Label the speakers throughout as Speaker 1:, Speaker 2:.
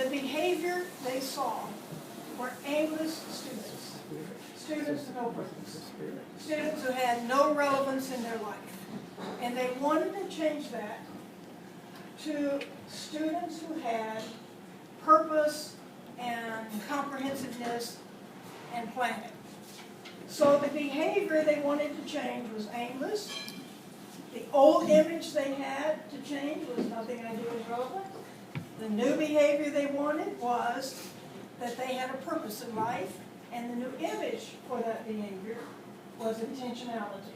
Speaker 1: The behavior they saw were aimless students, students with no purpose, students who had no relevance in their life. And they wanted to change that to students who had purpose and comprehensiveness and planning. So the behavior they wanted to change was aimless. The old image they had to change was nothing I do is relevant. The new behavior they wanted was that they had a purpose in life, and the new image for that behavior was intentionality.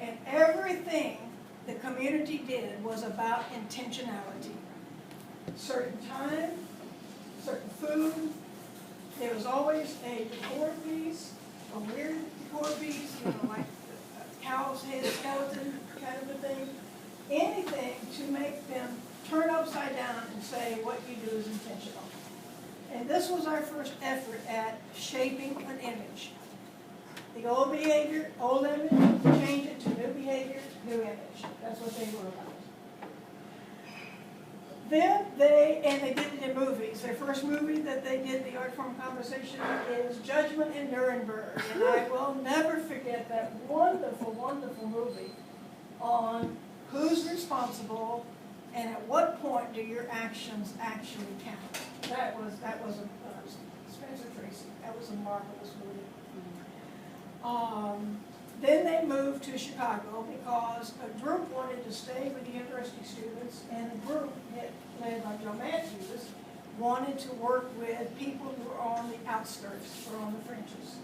Speaker 1: And everything the community did was about intentionality. Certain time, certain food. There was always a decor piece, a weird decor piece, like a cow's head skeleton kind of a thing. Anything to make them turn upside down and say what you do is intentional. And this was our first effort at shaping an image. The old behavior, old image, change it to new behavior, new image. That's what they were about. Then they did it in movies. Their first movie that they did, the art form conversation, is Judgment in Nuremberg. And I will never forget that wonderful, wonderful movie on who's responsible and at what point do your actions actually count. That was Spencer Tracy. That was a marvelous movie. Then they moved to Chicago because a group wanted to stay with the university students, and a group led by Joe Matthews wanted to work with people who were on the outskirts or on the fringes.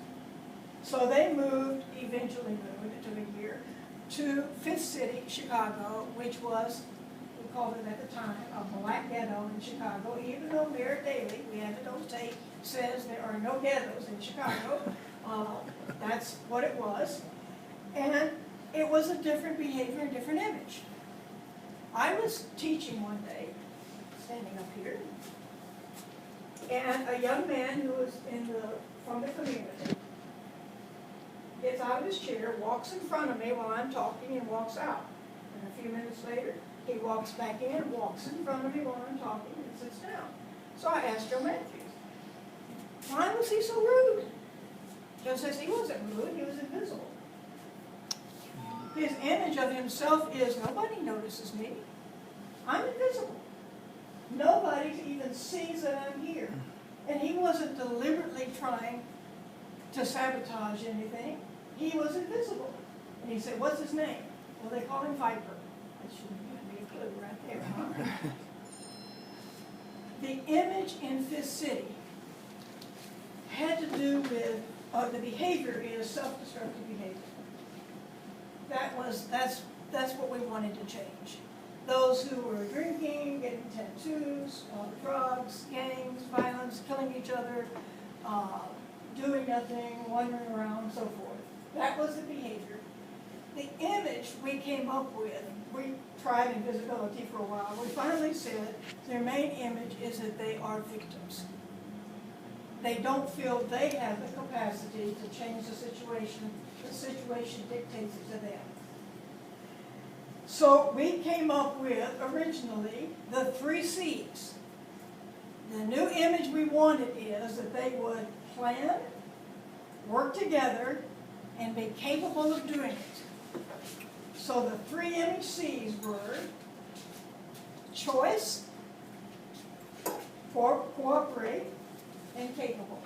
Speaker 1: So they eventually moved, it took a year, to Fifth City, Chicago, which was, we called it at the time, a black ghetto in Chicago, even though Mayor Daley, we have it on tape, says there are no ghettos in Chicago. That's what it was. And it was a different behavior and different image. I was teaching one day, standing up here, and a young man who was from the community gets out of his chair, walks in front of me while I'm talking, and walks out. And a few minutes later, he walks back in, walks in front of me while I'm talking, and sits down. So I asked Joe Matthews, why was he so rude? Joe says he wasn't rude, he was invisible. His image of himself is, nobody notices me. I'm invisible. Nobody even sees that I'm here. And he wasn't deliberately trying to sabotage anything. He was invisible. And he said, what's his name? Well, they call him Viper. That should be a clue right there, huh? The image in Fifth City had to do with, the behavior is self-destructive behavior. That's what we wanted to change. Those who were drinking, getting tattoos, drugs, gangs, violence, killing each other, doing nothing, wandering around, and so forth. That was the behavior. The image we came up with, we tried invisibility for a while. We finally said their main image is that they are victims. They don't feel they have the capacity to change the situation. The situation dictates it to them. So we came up with, originally, the 3 C's. The new image we wanted is that they would plan, work together, and be capable of doing it. So the 3 image C's were choice, cooperate, and capable.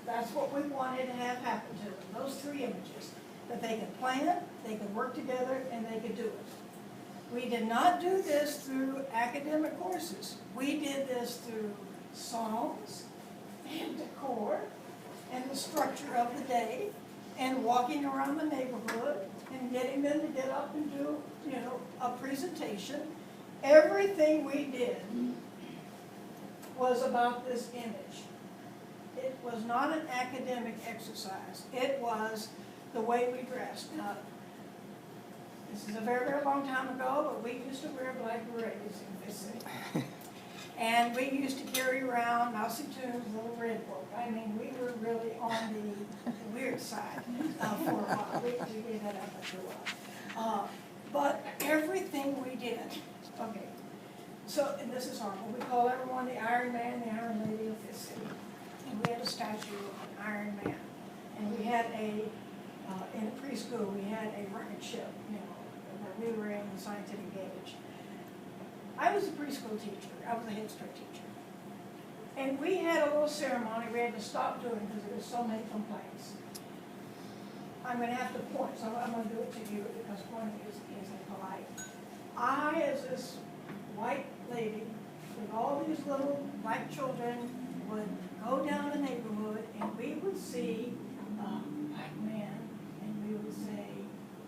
Speaker 1: That's what we wanted to have happen to them, those 3 images. That they could plan, they could work together, and they could do it. We did not do this through academic courses. We did this through songs and decor and the structure of the day and walking around the neighborhood and getting them to get up and do, a presentation. Everything we did was about this image. It was not an academic exercise. It was the way we dressed. Now, this is a very, very long time ago, but we used to wear black berets in this city. And we used to carry around Mousy Tune's little red book. I mean, we were really on the weird side for a while. We gave that up after a while. But everything we did, okay, So, and this is horrible, we call everyone the Iron Man, the Iron Lady of this city. And we had a statue of an Iron Man. And we had in a preschool, we had a rocket ship, where we were in the scientific age. I was a preschool teacher, I was a Head Start teacher. And we had a little ceremony we had to stop doing because there were so many complaints. I'm going to have to point, so I'm going to do it to you because pointing is impolite. I, as this white lady with all these little black children, would go down the neighborhood and we would see a black man and we would say,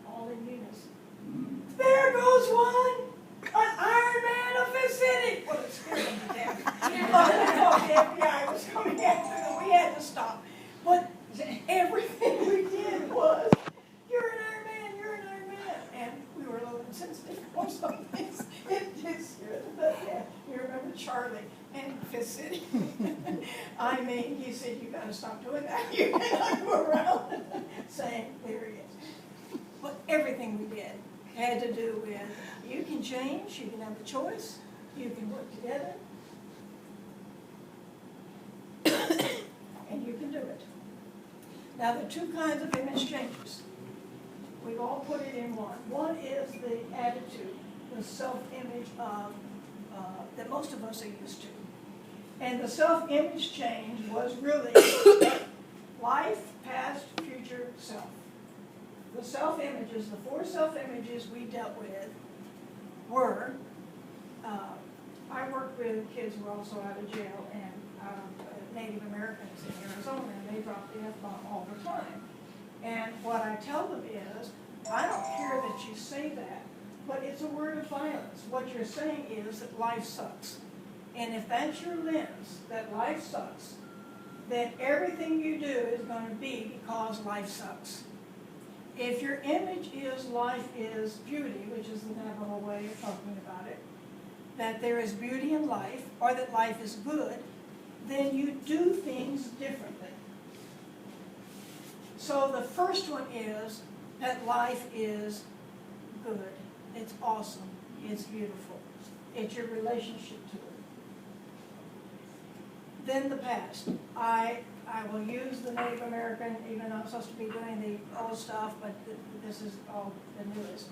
Speaker 1: all in unison, there goes one! An Iron Man of this city! Well, it scared them to death. The FBI was coming after them. We had to stop. But everything we did was, you're an Iron Man, you're an Iron Man. And we were a little insensitive or some things. It just scared them to death. You remember Charlie in Fifth City? I mean, he said, you got to stop doing that. You cannot go around saying, there he is. But everything we did had to do with, you can change, you can have a choice, you can work together, and you can do it. Now, there are two kinds of image changes. We've all put it in one. One is the attitude, the self-image of that most of us are used to. And the self-image change was really life, past, future, self. The self-images, the four self-images we dealt with were, I worked with kids who were also out of jail and Native Americans in Arizona, and they dropped the F-bomb all the time. And what I tell them is, I don't care that you say that, but it's a word of violence. What you're saying is that life sucks. And if that's your lens, that life sucks, then everything you do is going to be because life sucks. If your image is life is beauty, which is the Navajo way of talking about it, that there is beauty in life, or that life is good, then you do things differently. So the first one is that life is good. It's awesome. It's beautiful. It's your relationship to it. Then the past. I will use the Native American, even though I'm supposed to be doing the old stuff, but this is all the newest.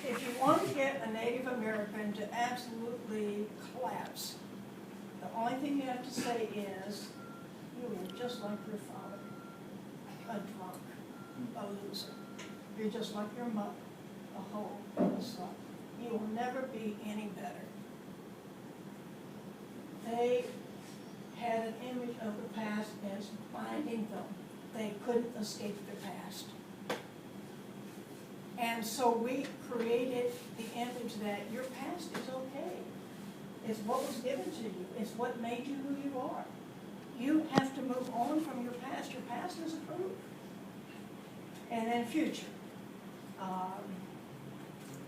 Speaker 1: If you want to get a Native American to absolutely collapse, the only thing you have to say is, you are just like your father, a drunk, a loser. You're just like your mother, a hoe, a slut. You will never be any better. They had an image of the past as binding them. They couldn't escape their past. And so we created the image that your past is okay. It's what was given to you. It's what made you who you are. You have to move on from your past. Your past is approved. And then future.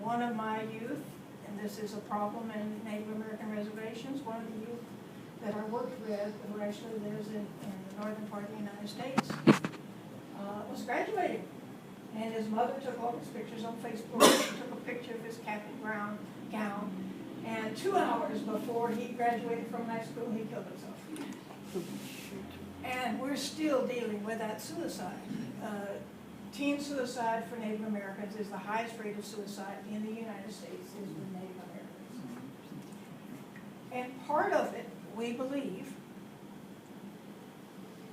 Speaker 1: One of my youth, and this is a problem in Native American reservations, one of the youth that I worked with, who actually lives in the northern part of the United States, was graduating. And his mother took all his pictures on Facebook. She took a picture of his cap and gown. And 2 hours before he graduated from high school, he killed himself. And we're still dealing with that suicide. Teen suicide for Native Americans is the highest rate of suicide in the United States is with Native Americans. And part of it, we believe,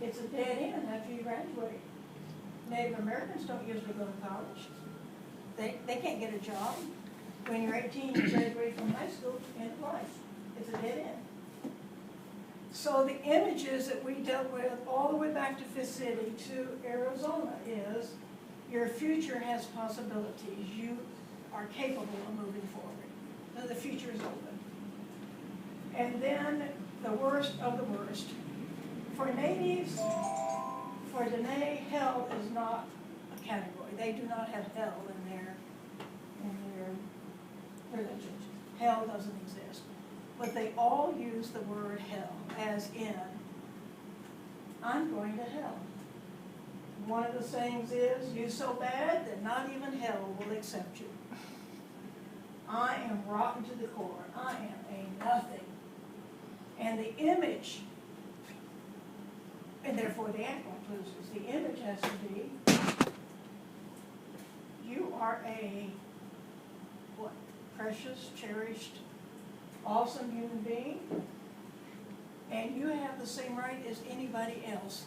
Speaker 1: it's a dead end after you graduate. Native Americans don't usually go to college. They can't get a job. When you're 18, you graduate from high school, end of life. It's a dead end. So the images that we dealt with all the way back to Fifth City to Arizona is your future has possibilities. You are capable of moving forward. So the future is open. And then the worst of the worst. For natives, for Dene, hell is not a category. They do not have hell in their religions. Hell doesn't exist. But they all use the word hell as in, I'm going to hell. One of the sayings is, you so bad that not even hell will accept you. I am rotten to the core. I am a nothing. And the image, and therefore the act includes, the image has to be, you are a, what, precious, cherished, awesome human being, and you have the same right as anybody else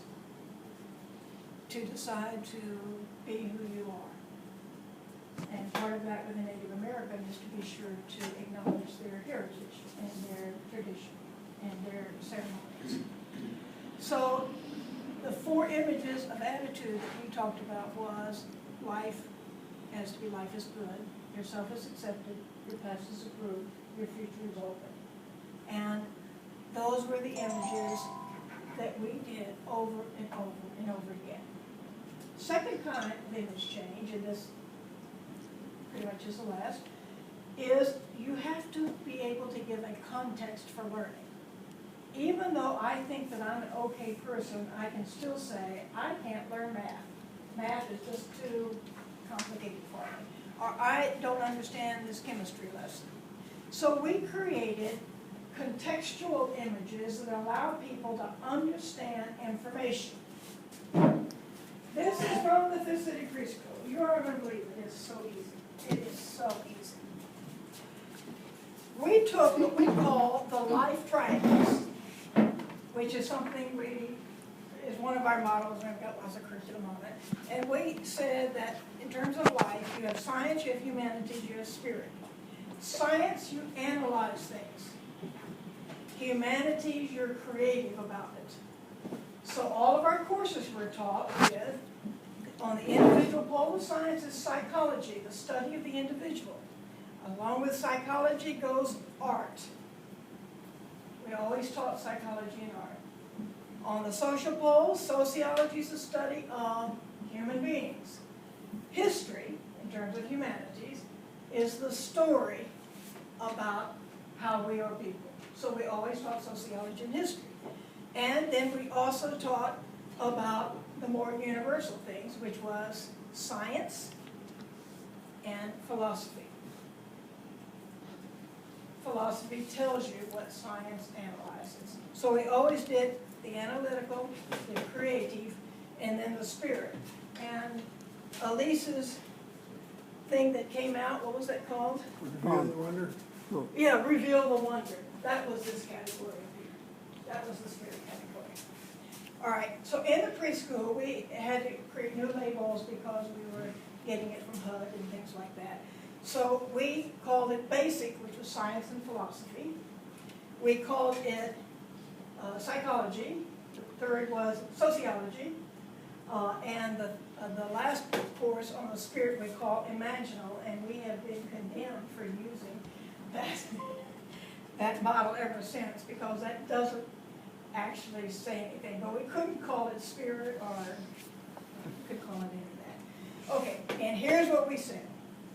Speaker 1: to decide to be who you are. And part of that with a Native American is to be sure to acknowledge their heritage and their tradition and their ceremonies. So the 4 images of attitude that we talked about was life has to be life is good, yourself is accepted, your past is approved, your future is open. And those were the images that we did over and over and over again. Second kind of image change, and this pretty much is the last, is you have to be able to give a context for learning. Even though I think that I'm an okay person, I can still say, I can't learn math. Math is just too complicated for me. Or I don't understand this chemistry lesson. So we created contextual images that allow people to understand information. This is from the Fifth City Preschool. You are going to believe it. It's so easy. It is so easy. We took what we call the life triangles, which is something is one of our models, and I've got lots of curriculum on it. And we said that in terms of life, you have science, you have humanities, you have spirit. Science, you analyze things. Humanities, you're creative about it. So all of our courses we're taught with, on the individual pole of science, is psychology, the study of the individual. Along with psychology goes art. We always taught psychology and art. On the social pole, sociology is the study of human beings. History, in terms of humanities, is the story about how we are people. So we always taught sociology and history. And then we also taught about the more universal things, which was science and philosophy. Philosophy tells you what science analyzes. So we always did the analytical, the creative, and then the spirit. And Elise's thing that came out, what was that called?
Speaker 2: Reveal the wonder.
Speaker 1: Yeah, reveal the wonder. That was this category here. That was the spirit category. All right, so in the preschool, we had to create new labels because we were getting it from HUD and things like that. So we called it basic, which was science and philosophy. We called it psychology. The third was sociology. And the last course on the spirit we call imaginal, and we have been condemned for using that model ever since, because that doesn't actually say anything. But we couldn't call it spirit, or could call it any of that. Okay, and here's what we said.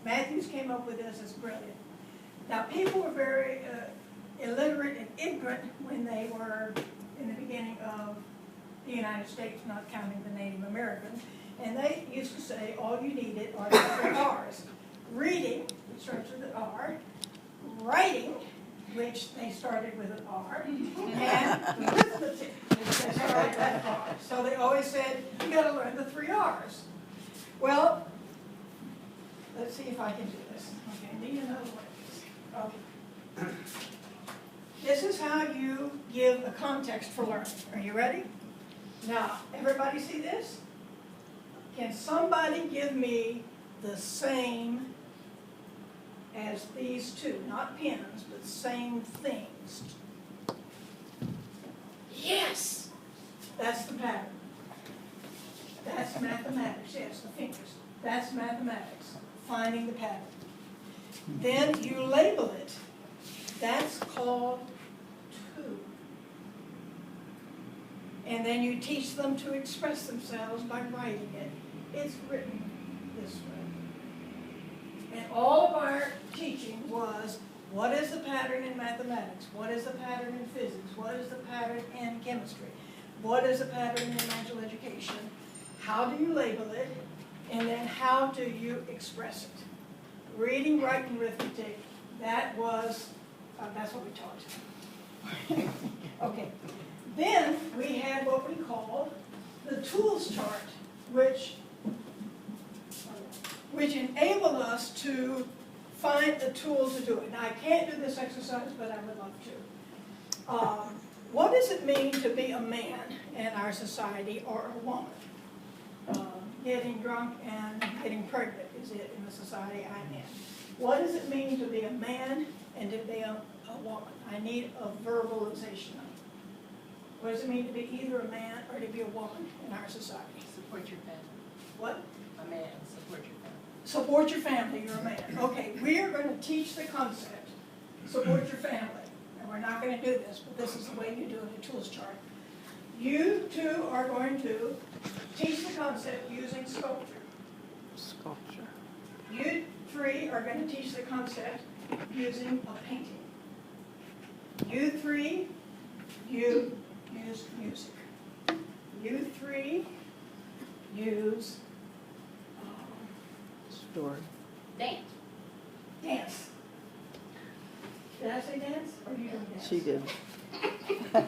Speaker 1: Matthews came up with this. It's brilliant. Now, people were very illiterate and ignorant when they were in the beginning of the United States, not counting the Native Americans, and they used to say all you needed are the 3 R's. Reading, which starts with an R. Writing, which they started with an R. And arithmetic, which they started with an R. So they always said, you got to learn the 3 R's. Well, let's see if I can do this. Okay, need another one. Okay. This is how you give a context for learning. Are you ready? Now, everybody see this? Can somebody give me the same as these two? Not pins, but same things. Yes! That's the pattern. That's mathematics. Yes, the fingers. That's mathematics. Finding the pattern. Then you label it. That's called two. And then you teach them to express themselves by writing it. It's written this way. And all of our teaching was, what is the pattern in mathematics? What is the pattern in physics? What is the pattern in chemistry? What is the pattern in natural education? How do you label it? And then how do you express it? Reading, writing, arithmetic, That was, that's what we taught. Okay. Then we had what we called the tools chart, which enabled us to find the tools to do it. Now, I can't do this exercise, but I would love to. What does it mean to be a man in our society or a woman? Getting drunk and getting pregnant is it in the society I'm in. What does it mean to be a man and to be a woman? I need a verbalization of it. What does it mean to be either a man or to be a woman in our society?
Speaker 2: Support your family.
Speaker 1: What?
Speaker 2: A man, support your family.
Speaker 1: Support your family, you're a man. Okay, we are going to teach the concept, support your family. And we're not going to do this, but this is the way you do it in a tools chart. You two are going to teach the concept using sculpture.
Speaker 3: Sculpture.
Speaker 1: You three are going to teach the concept using a painting. You three, you use music. You three use
Speaker 3: Story.
Speaker 2: Dance.
Speaker 1: dance. Did I say dance or you don't dance?
Speaker 3: She did.
Speaker 1: I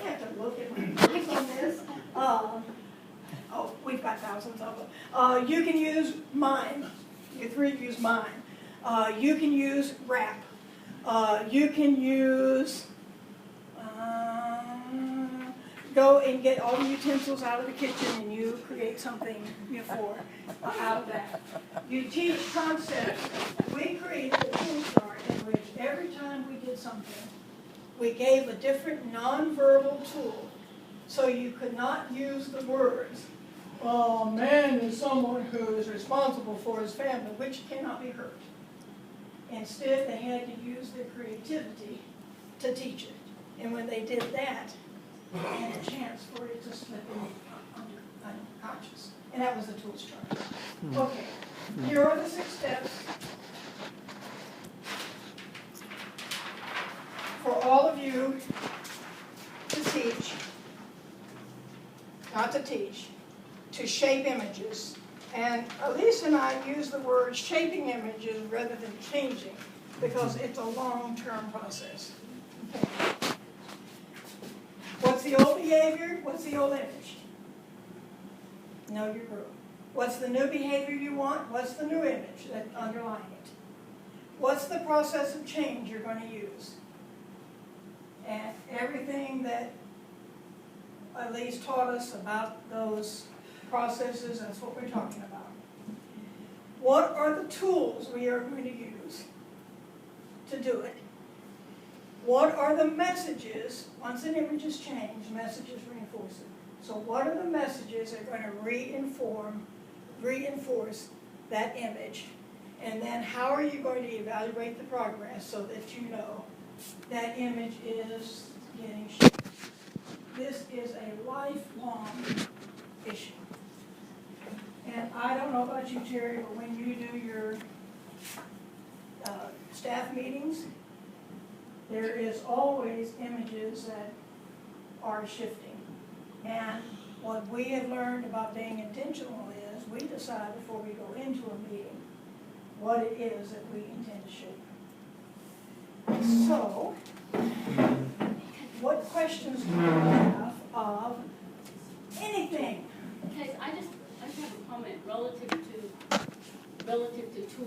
Speaker 1: have to look at my notes on this. Oh, we've got thousands of them. You can use mime. You three use mime. You can use rap. You can use, go and get all the utensils out of the kitchen and you create something out of that. You teach concepts. We created a tool chart in which every time we did something, we gave a different nonverbal tool so you could not use the words, "Oh, man is someone who is responsible for his family," which cannot be heard. Instead, they had to use their creativity to teach it. And when they did that, they had a chance for it to slip in unconscious. And that was the tools chart. Okay, here are the 6 steps for all of you to teach, not to teach, to shape images. And Elise and I use the word shaping images rather than changing because it's a long-term process. Okay. What's the old behavior? What's the old image? Know your group. What's the new behavior you want? What's the new image that underlying it? What's the process of change you're going to use? And everything that Elise taught us about those processes, that's what we're talking about. What are the tools we are going to use to do it? What are the messages, once an image is changed, messages reinforce it. So what are the messages that are going to reinforce that image? And then how are you going to evaluate the progress so that you know that image is getting shaped? This is a lifelong issue. And I don't know about you, Terry, but when you do your staff meetings, there is always images that are shifting. And what we have learned about being intentional is we decide before we go into a meeting what it is that we intend to shape. So, what questions do you have of anything?
Speaker 4: Kaze, I just have a comment relative to